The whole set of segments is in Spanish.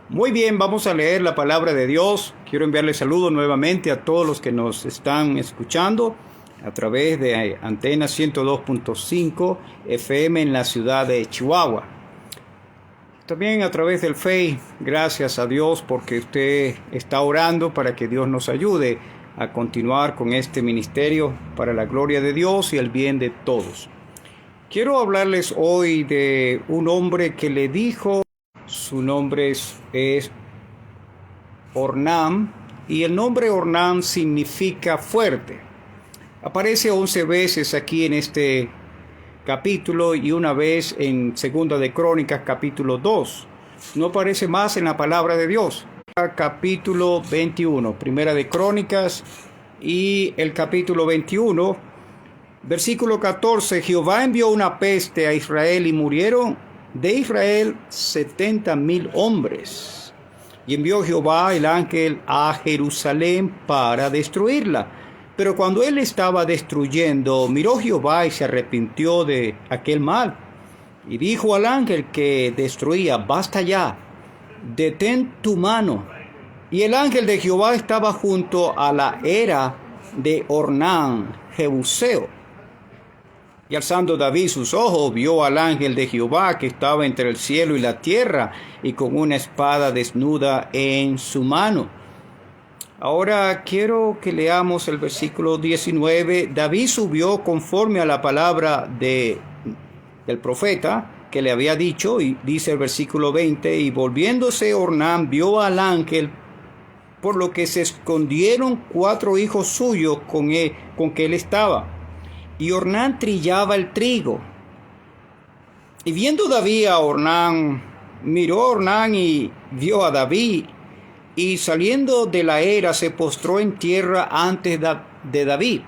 Muy bien, vamos a leer la palabra de Dios. Quiero enviarle saludos nuevamente a todos los que nos están escuchando a través de Antena 102.5 FM en la ciudad de Chihuahua. También a través del Face, gracias a Dios porque usted está orando para que Dios nos ayude a continuar con este ministerio para la gloria de Dios y el bien de todos. Quiero hablarles hoy de un hombre que le dijo, su nombre es Ornán, y el nombre Ornán significa fuerte. Aparece 11 veces aquí en este capítulo y una vez en 2 de Crónicas capítulo 2. No aparece más en la palabra de Dios. Capítulo 21, Primera de Crónicas y el capítulo 21, versículo 14. Jehová envió una peste a Israel y murieron de Israel 70,000 hombres. Y envió Jehová el ángel a Jerusalén para destruirla. Pero cuando él estaba destruyendo, miró Jehová y se arrepintió de aquel mal. Y dijo al ángel que destruía: basta ya, detén tu mano. Y el ángel de Jehová estaba junto a la era de Ornán, Jebuseo. Y alzando David sus ojos, vio al ángel de Jehová que estaba entre el cielo y la tierra, y con una espada desnuda en su mano. Ahora quiero que leamos el versículo 19. David subió conforme a la palabra del profeta que le había dicho, y dice el versículo 20, y volviéndose Ornán vio al ángel, por lo que se escondieron 4 hijos suyos con que él estaba. Y Ornán trillaba el trigo. Y viendo David a Ornán, miró Ornán y vio a David, y saliendo de la era se postró en tierra antes de David.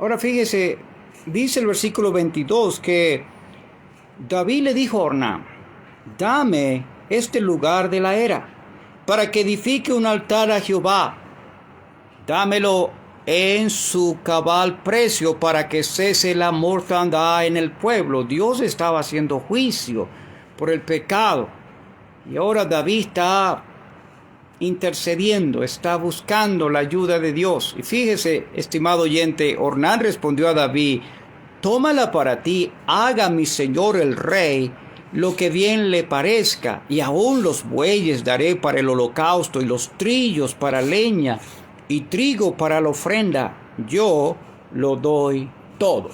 Ahora fíjese, dice el versículo 22 que David le dijo a Ornán: dame este lugar de la era, para que edifique un altar a Jehová. Dámelo en su cabal precio, para que cese la mortandad en el pueblo. Dios estaba haciendo juicio por el pecado. Y ahora David está intercediendo, está buscando la ayuda de Dios. Y fíjese, estimado oyente, Ornán respondió a David: tómala para ti, haga mi señor el rey lo que bien le parezca, y aún los bueyes daré para el holocausto, y los trillos para leña, y trigo para la ofrenda. Yo lo doy todo.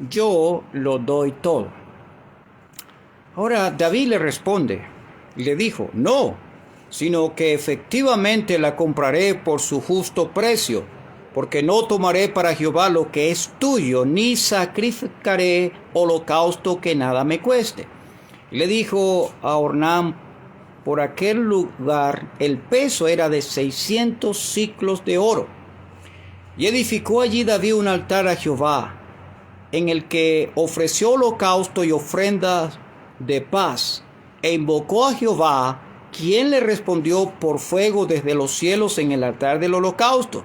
Yo lo doy todo. Ahora David le responde y le dijo: no, sino que efectivamente la compraré por su justo precio, porque no tomaré para Jehová lo que es tuyo, ni sacrificaré holocausto que nada me cueste. Y le dijo a Ornán: por aquel lugar el peso era de 600 siclos de oro. Y edificó allí David un altar a Jehová, en el que ofreció holocausto y ofrendas de paz, e invocó a Jehová, quien le respondió por fuego desde los cielos en el altar del holocausto.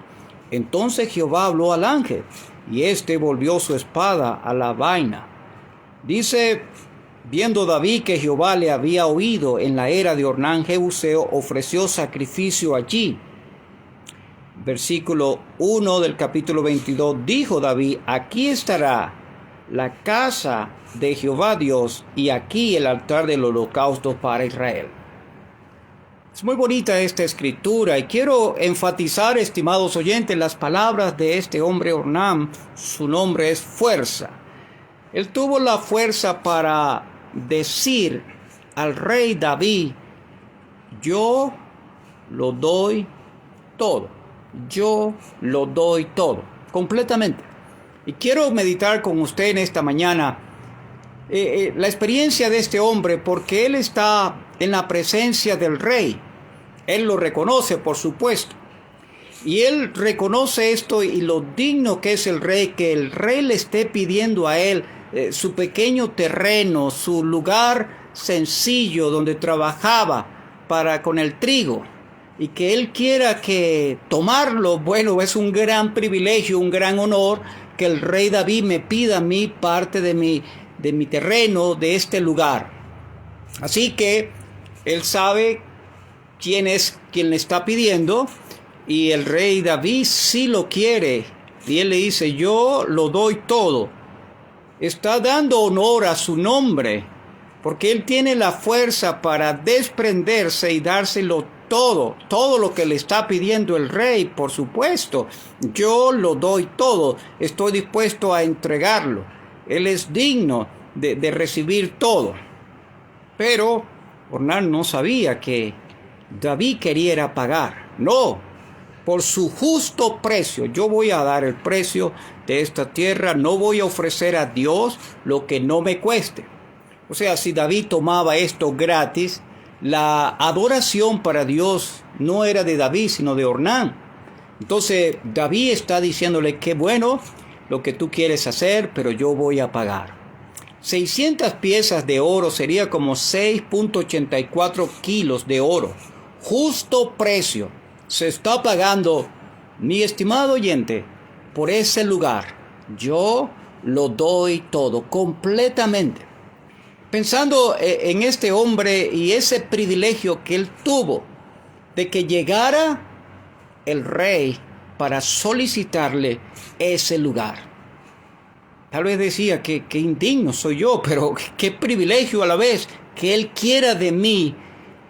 Entonces Jehová habló al ángel, y éste volvió su espada a la vaina. Dice: viendo David que Jehová le había oído en la era de Ornán Jebuseo, ofreció sacrificio allí. Versículo 1 del capítulo 22, dijo David: aquí estará la casa de Jehová Dios, y aquí el altar del holocausto para Israel. Es muy bonita esta escritura, y quiero enfatizar, estimados oyentes, las palabras de este hombre Ornán. Su nombre es fuerza. Él tuvo la fuerza para decir al rey David: yo lo doy todo. Yo lo doy todo, completamente. Y quiero meditar con usted en esta mañana la experiencia de este hombre, porque él está en la presencia del rey. Él lo reconoce, por supuesto. Y él reconoce esto y lo digno que es el rey, que el rey le esté pidiendo a él su pequeño terreno, su lugar sencillo donde trabajaba con el trigo, y que él quiera que tomarlo. Bueno, es un gran privilegio, un gran honor que el rey David me pida a mí parte de mi terreno, de este lugar. Así que Él sabe quién es quien le está pidiendo, y el rey David sí lo quiere. Y él le dice, yo lo doy todo. Está dando honor a su nombre, porque él tiene la fuerza para desprenderse y dárselo todo lo que le está pidiendo el rey. Por supuesto, yo lo doy todo, estoy dispuesto a entregarlo. Él es digno de recibir todo. Pero Ornán no sabía que David quería pagar. No, por su justo precio. Yo voy a dar el precio de esta tierra. No voy a ofrecer a Dios lo que no me cueste. O sea, si David tomaba esto gratis, la adoración para Dios no era de David, sino de Ornán. Entonces David está diciéndole, qué bueno lo que tú quieres hacer, pero yo voy a pagar. 600 piezas de oro sería como 6.84 kilos de oro. Justo precio se está pagando, mi estimado oyente, por ese lugar. Yo lo doy todo, completamente. Pensando en este hombre y ese privilegio que él tuvo de que llegara el rey para solicitarle ese lugar. Tal vez decía que indigno soy yo, pero qué privilegio a la vez que él quiera de mí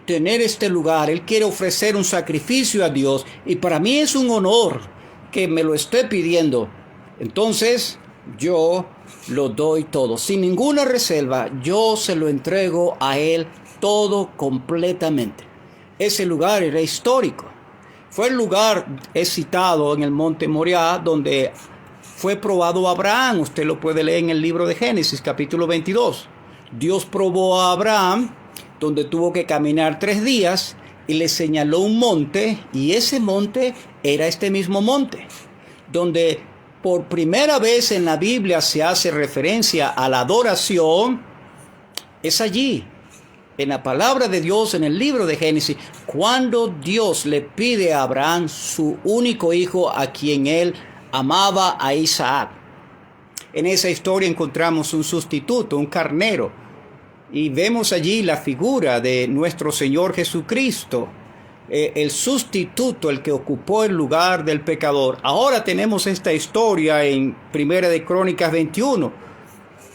tener este lugar. Él quiere ofrecer un sacrificio a Dios y para mí es un honor que me lo esté pidiendo. Entonces yo lo doy todo, sin ninguna reserva. Yo se lo entrego a él todo completamente. Ese lugar era histórico. Fue el lugar, es citado en el monte Moriah, donde fue probado Abraham. Usted lo puede leer en el libro de Génesis, capítulo 22. Dios probó a Abraham, donde tuvo que caminar 3 días, y le señaló un monte, y ese monte era este mismo monte, donde por primera vez en la Biblia se hace referencia a la adoración. Es allí, en la palabra de Dios, en el libro de Génesis, cuando Dios le pide a Abraham su único hijo, a quien él amaba, a Isaac. En esa historia encontramos un sustituto, un carnero, y vemos allí la figura de nuestro Señor Jesucristo, el sustituto, el que ocupó el lugar del pecador. Ahora tenemos esta historia en Primera de Crónicas 21.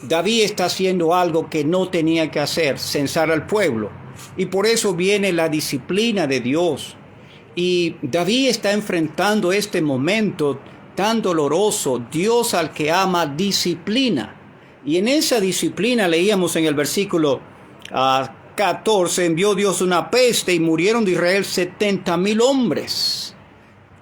David está haciendo algo que no tenía que hacer, censar al pueblo, y por eso viene la disciplina de Dios. Y David está enfrentando este momento tan doloroso. Dios al que ama disciplina, y en esa disciplina leíamos en el versículo 14, envió Dios una peste y murieron de Israel 70,000 hombres.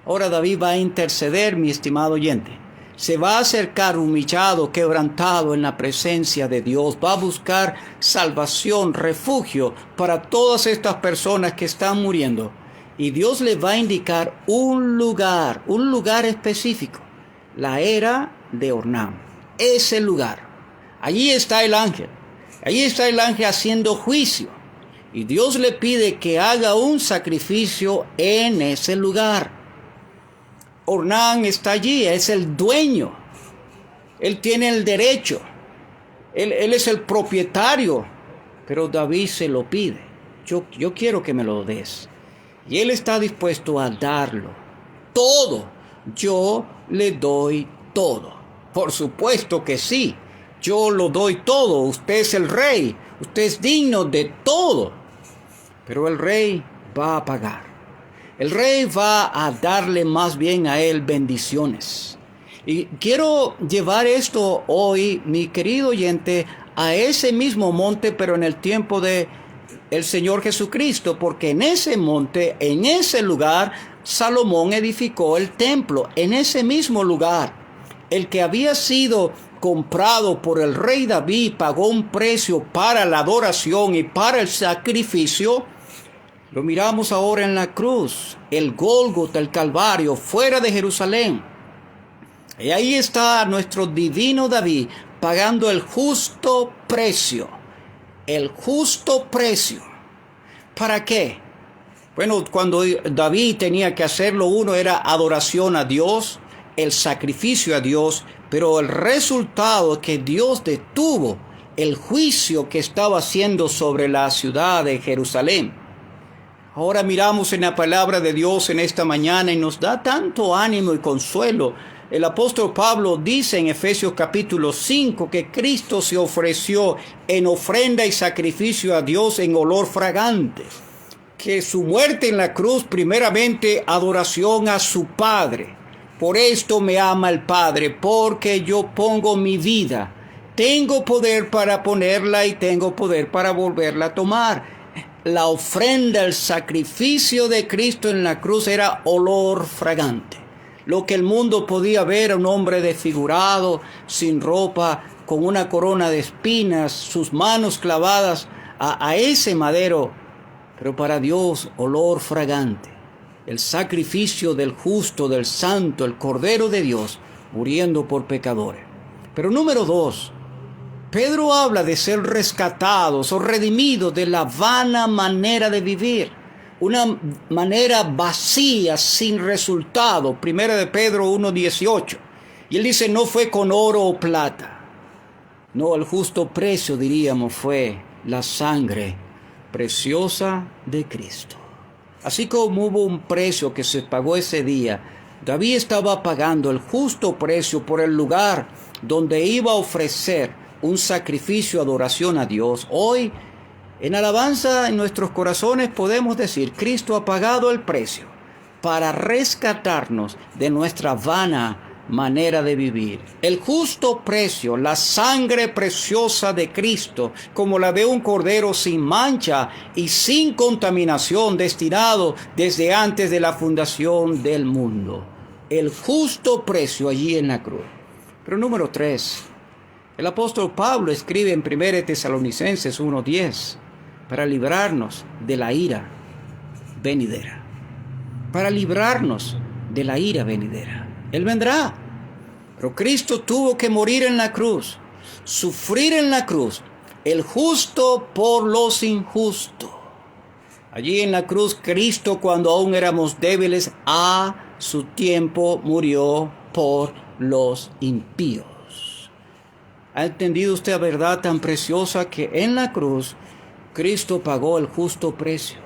Ahora David va a interceder, mi estimado oyente. Se va a acercar humillado, quebrantado en la presencia de Dios. Va a buscar salvación, refugio para todas estas personas que están muriendo. Y Dios le va a indicar un lugar específico. La era de Ornán. Ese lugar. Allí está el ángel. Allí está el ángel haciendo juicio. Y Dios le pide que haga un sacrificio en ese lugar. Ornán está allí, es el dueño. Él tiene el derecho. Él es el propietario. Pero David se lo pide. Yo quiero que me lo des. Y él está dispuesto a darlo. Todo. Yo le doy todo. Por supuesto que sí. Yo lo doy todo. Usted es el rey. Usted es digno de todo. Pero el rey va a pagar. El rey va a darle más bien a él bendiciones. Y quiero llevar esto hoy, mi querido oyente, a ese mismo monte, pero en el tiempo de el Señor Jesucristo, porque en ese monte, en ese lugar, Salomón edificó el templo. En ese mismo lugar, el que había sido comprado por el rey David, pagó un precio para la adoración y para el sacrificio. Lo miramos ahora en la cruz, el Gólgota, el Calvario, fuera de Jerusalén. Y ahí está nuestro divino David pagando el justo precio. El justo precio. ¿Para qué? Bueno, cuando David tenía que hacerlo, uno era adoración a Dios, el sacrificio a Dios, pero el resultado que Dios detuvo el juicio que estaba haciendo sobre la ciudad de Jerusalén. Ahora miramos en la palabra de Dios en esta mañana y nos da tanto ánimo y consuelo. El apóstol Pablo dice en Efesios capítulo 5 que Cristo se ofreció en ofrenda y sacrificio a Dios en olor fragante. Que su muerte en la cruz, primeramente, adoración a su Padre. Por esto me ama el Padre, porque yo pongo mi vida. Tengo poder para ponerla y tengo poder para volverla a tomar. La ofrenda, el sacrificio de Cristo en la cruz era olor fragante. Lo que el mundo podía ver, un hombre desfigurado, sin ropa, con una corona de espinas, sus manos clavadas a ese madero. Pero para Dios, olor fragante. El sacrificio del justo, del santo, el Cordero de Dios, muriendo por pecadores. Pero número 2, Pedro habla de ser rescatados o redimidos de la vana manera de vivir, una manera vacía, sin resultado. Primera de Pedro 1:18. Y él dice, no fue con oro o plata. No, el justo precio, diríamos, fue la sangre preciosa de Cristo. Así como hubo un precio que se pagó ese día, David estaba pagando el justo precio por el lugar donde iba a ofrecer un sacrificio de adoración a Dios. Hoy, en alabanza en nuestros corazones podemos decir, Cristo ha pagado el precio para rescatarnos de nuestra vana manera de vivir. El justo precio, la sangre preciosa de Cristo, como la de un cordero sin mancha y sin contaminación, destinado desde antes de la fundación del mundo. El justo precio allí en la cruz. Pero número 3, el apóstol Pablo escribe en 1 Tesalonicenses 1:10, para librarnos de la ira venidera. Para librarnos de la ira venidera. Él vendrá. Pero Cristo tuvo que morir en la cruz, sufrir en la cruz, el justo por los injustos. Allí en la cruz, Cristo, cuando aún éramos débiles, a su tiempo murió por los impíos. ¿Ha entendido usted la verdad tan preciosa que en la cruz Cristo pagó el justo precio?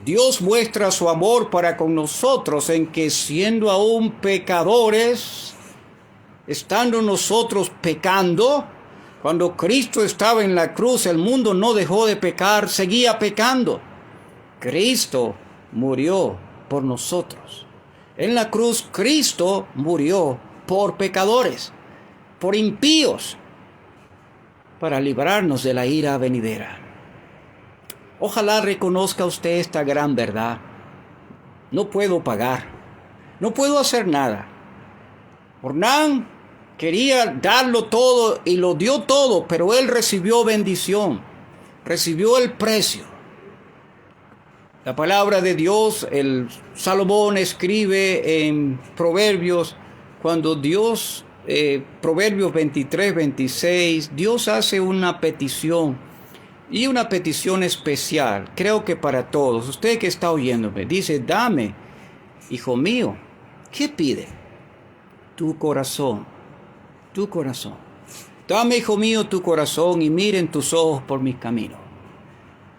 Dios muestra su amor para con nosotros en que siendo aún pecadores, estando nosotros pecando, cuando Cristo estaba en la cruz, el mundo no dejó de pecar, seguía pecando. Cristo murió por nosotros. En la cruz Cristo murió por pecadores, por impíos, para librarnos de la ira venidera. Ojalá reconozca usted esta gran verdad. No puedo pagar, no puedo hacer nada. Ornán quería darlo todo y lo dio todo, pero él recibió bendición, recibió el precio. La palabra de Dios, el Salomón escribe en Proverbios, cuando Dios, Proverbios 23-26, Dios hace una petición, y una petición especial, creo que para todos. Usted que está oyéndome, dice, dame, hijo mío, ¿qué pide? Tu corazón, tu corazón. Dame, hijo mío, tu corazón y miren tus ojos por mis caminos.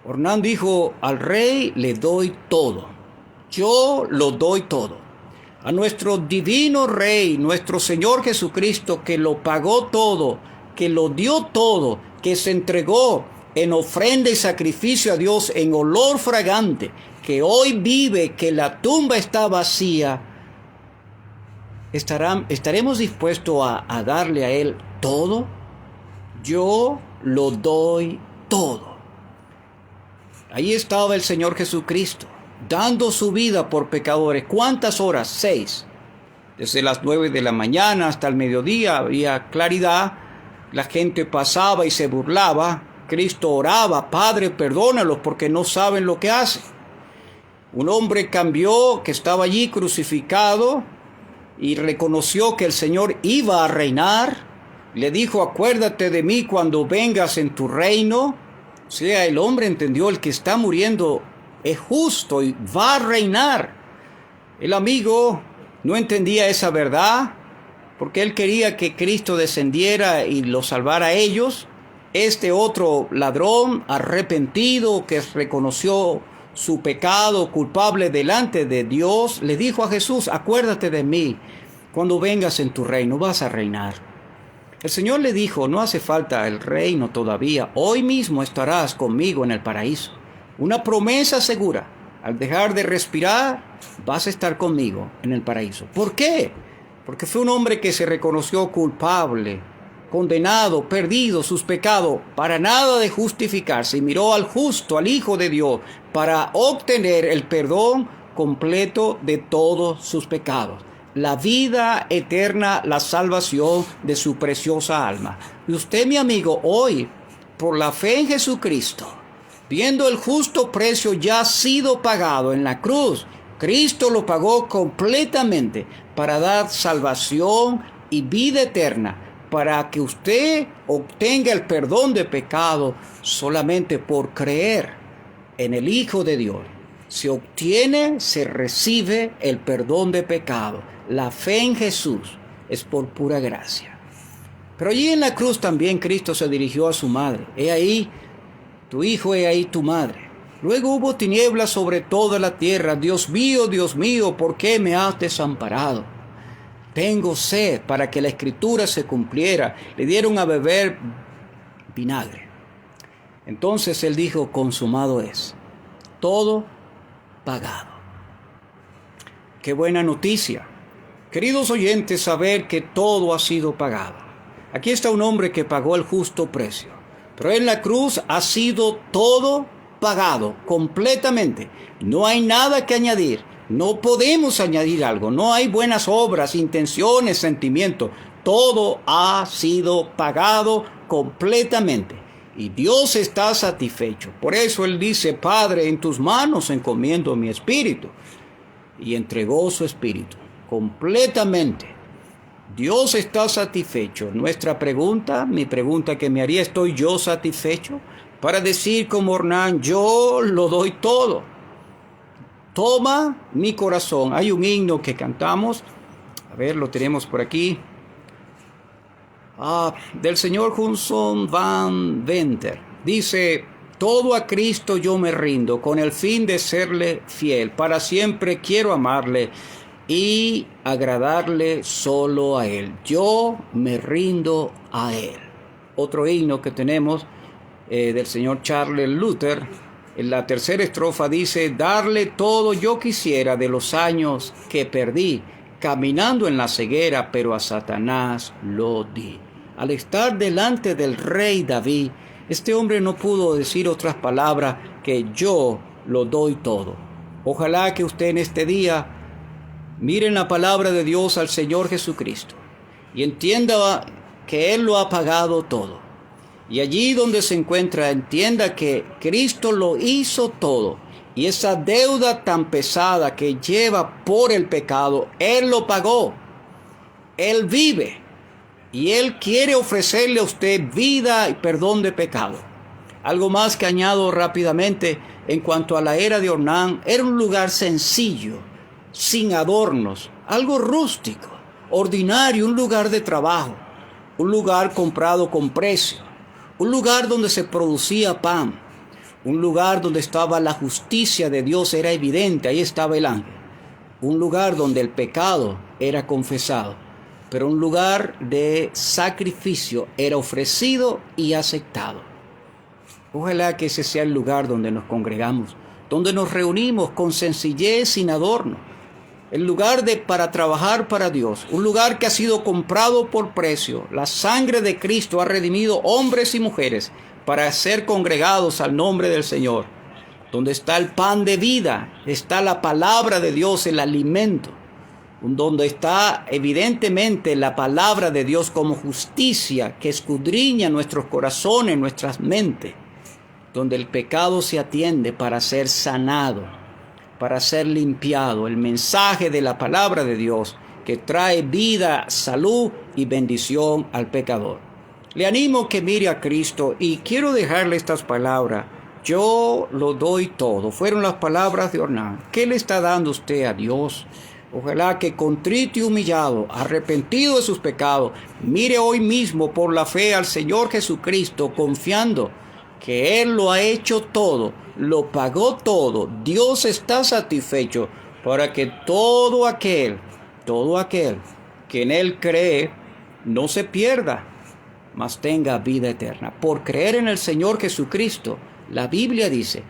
Ornán dijo, al rey le doy todo, yo lo doy todo. A nuestro divino rey, nuestro Señor Jesucristo, que lo pagó todo, que lo dio todo, que se entregó en ofrenda y sacrificio a Dios en olor fragante, que hoy vive, que la tumba está vacía, ¿estaremos dispuestos a darle a Él todo? Yo lo doy todo. Ahí estaba el Señor Jesucristo, dando su vida por pecadores. ¿Cuántas horas? 6. Desde las 9 de la mañana hasta el mediodía había claridad. La gente pasaba y se burlaba. Cristo oraba, Padre, perdónalos porque no saben lo que hacen. Un hombre cambió, que estaba allí crucificado, y reconoció que el Señor iba a reinar. Le dijo, acuérdate de mí cuando vengas en tu reino. O sea, el hombre entendió, el que está muriendo es justo y va a reinar. El amigo no entendía esa verdad, porque él quería que Cristo descendiera y los salvara a ellos. este otro ladrón arrepentido que reconoció su pecado culpable delante de Dios, le dijo a Jesús: acuérdate de mí cuando vengas en tu reino, vas a reinar. El Señor le dijo: no hace falta el reino todavía, hoy mismo estarás conmigo en el paraíso. Una promesa segura: al dejar de respirar, vas a estar conmigo en el paraíso. ¿Por qué? Porque fue un hombre que se reconoció culpable, condenado, perdido sus pecados, para nada de justificarse, y miró al justo, al Hijo de Dios, para obtener el perdón completo de todos sus pecados, la vida eterna, la salvación de su preciosa alma. Y usted, mi amigo, hoy, por la fe en Jesucristo, viendo el justo precio ya sido pagado en la cruz, Cristo lo pagó completamente para dar salvación y vida eterna, para que usted obtenga el perdón de pecado solamente por creer en el Hijo de Dios. Se obtiene, se recibe el perdón de pecado. La fe en Jesús es por pura gracia. Pero allí en la cruz también Cristo se dirigió a su madre: he ahí tu hijo, he ahí tu madre. Luego hubo tinieblas sobre toda la tierra. Dios mío, ¿por qué me has desamparado? Tengo sed. Para que la escritura se cumpliera, le dieron a beber vinagre. Entonces él dijo: consumado es, todo pagado. Qué buena noticia, queridos oyentes, saber que todo ha sido pagado. Aquí está un hombre que pagó el justo precio, pero en la cruz ha sido todo pagado completamente. No hay nada que añadir. No podemos añadir algo. No hay buenas obras, intenciones, sentimientos. Todo ha sido pagado completamente. Y Dios está satisfecho. Por eso Él dice: Padre, en tus manos encomiendo mi espíritu. Y entregó su espíritu completamente. Dios está satisfecho. Nuestra pregunta, mi pregunta que me haría: ¿estoy yo satisfecho? Para decir como Ornán: yo lo doy todo. Toma mi corazón. Hay un himno que cantamos, a ver, lo tenemos por aquí, del señor Hudson Van Venter. Dice: todo a Cristo yo me rindo, con el fin de serle fiel. Para siempre quiero amarle y agradarle solo a Él. Yo me rindo a Él. Otro himno que tenemos del señor Charles Luther. En la tercera estrofa dice: darle todo yo quisiera de los años que perdí, caminando en la ceguera, pero a Satanás lo di. Al estar delante del rey David, este hombre no pudo decir otras palabras que: yo lo doy todo. Ojalá que usted en este día mire en la palabra de Dios al Señor Jesucristo y entienda que Él lo ha pagado todo. Y allí donde se encuentra, entienda que Cristo lo hizo todo. Y esa deuda tan pesada que lleva por el pecado, Él lo pagó. Él vive. Y Él quiere ofrecerle a usted vida y perdón de pecado. Algo más que añado rápidamente en cuanto a la era de Ornán: era un lugar sencillo, sin adornos, algo rústico, ordinario, un lugar de trabajo, un lugar comprado con precio. Un lugar donde se producía pan, un lugar donde estaba la justicia de Dios, era evidente, ahí estaba el ángel. Un lugar donde el pecado era confesado, pero un lugar de sacrificio era ofrecido y aceptado. Ojalá que ese sea el lugar donde nos congregamos, donde nos reunimos con sencillez, sin adorno. El lugar para trabajar para Dios, un lugar que ha sido comprado por precio. La sangre de Cristo ha redimido hombres y mujeres para ser congregados al nombre del Señor. Donde está el pan de vida, está la palabra de Dios, el alimento. Donde está evidentemente la palabra de Dios como justicia que escudriña nuestros corazones, nuestras mentes. Donde el pecado se atiende para ser sanado, para ser limpiado. El mensaje de la palabra de Dios que trae vida, salud y bendición al pecador. Le animo que mire a Cristo y quiero dejarle estas palabras: yo lo doy todo. Fueron las palabras de Ornán. ¿Qué le está dando usted a Dios? Ojalá que contrito y humillado, arrepentido de sus pecados, mire hoy mismo por la fe al Señor Jesucristo, confiando que Él lo ha hecho todo, lo pagó todo. Dios está satisfecho para que todo aquel que en Él cree, no se pierda, mas tenga vida eterna. Por creer en el Señor Jesucristo, la Biblia dice,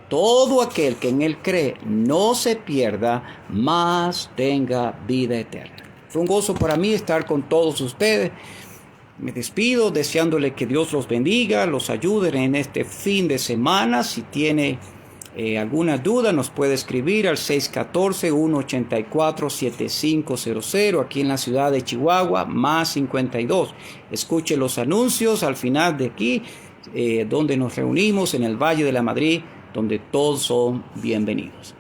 todo aquel que en Él cree no se pierda, mas tenga vida eterna. Fue un gozo para mí estar con todos ustedes. Me despido deseándole que Dios los bendiga, los ayude en este fin de semana. Si tiene alguna duda, nos puede escribir al 614-184-7500 aquí en la ciudad de Chihuahua, más 52. Escuche los anuncios al final de aquí, donde nos reunimos en el Valle de la Madrid, donde todos son bienvenidos.